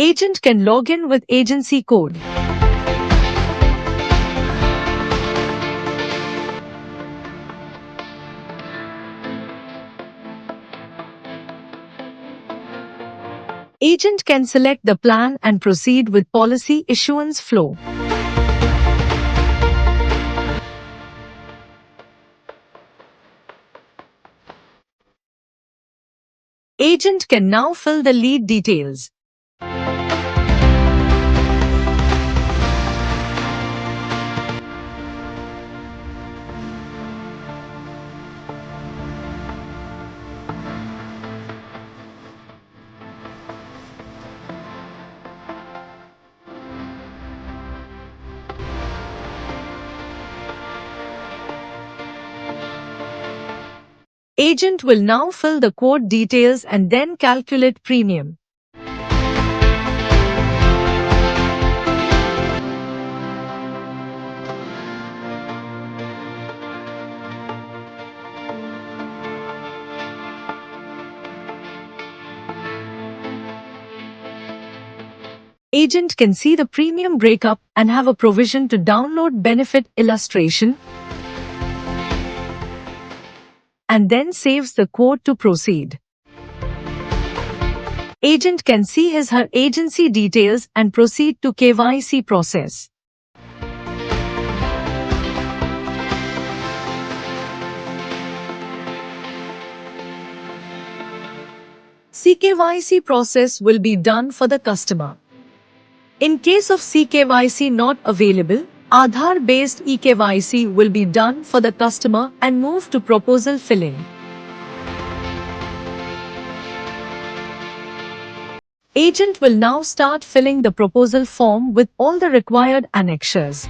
Agent can log in with agency code. Agent can select the plan and proceed with policy issuance flow. Agent can now fill the lead details. Agent will now fill the quote details and then calculate premium. Agent can see the premium breakup and have a provision to download benefit illustration, and then saves the quote to proceed. Agent can see his/her agency details and proceed to KYC process. CKYC process will be done for the customer. In case of CKYC not available, Aadhaar-based eKYC will be done for the customer and move to proposal filling. Agent will now start filling the proposal form with all the required annexures.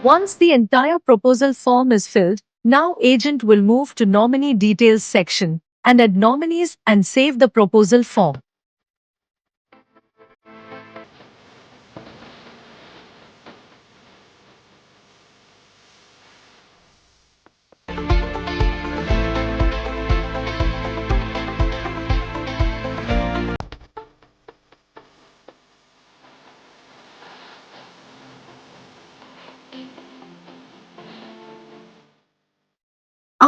Once the entire proposal form is filled, now agent will move to nominee details section and add nominees and save the proposal form.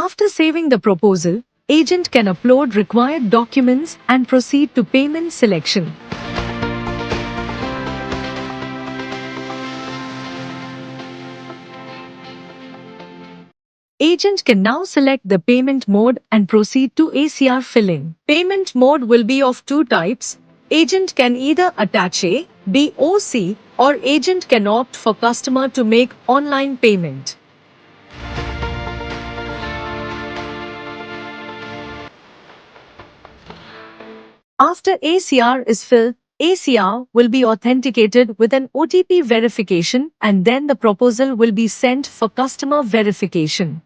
After saving the proposal, agent can upload required documents and proceed to payment selection. Agent can now select the payment mode and proceed to ACR filling. Payment mode will be of two types. Agent can either attach a DOC or agent can opt for customer to make online payment. After ACR is filled, ACR will be authenticated with an OTP verification and then the proposal will be sent for customer verification.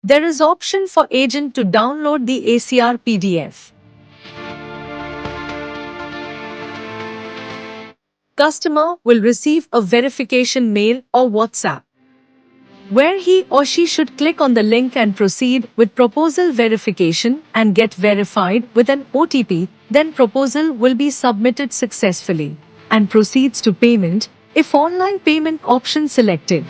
There is option for agent to download the ACR PDF. Customer will receive a verification mail or WhatsApp, where he or she should click on the link and proceed with proposal verification and get verified with an OTP. Then proposal will be submitted successfully and proceeds to payment if online payment option selected.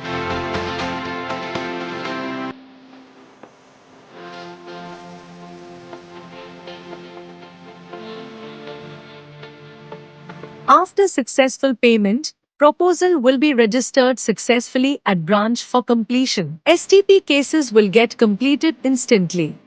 After successful payment, proposal will be registered successfully at branch for completion. STP cases will get completed instantly.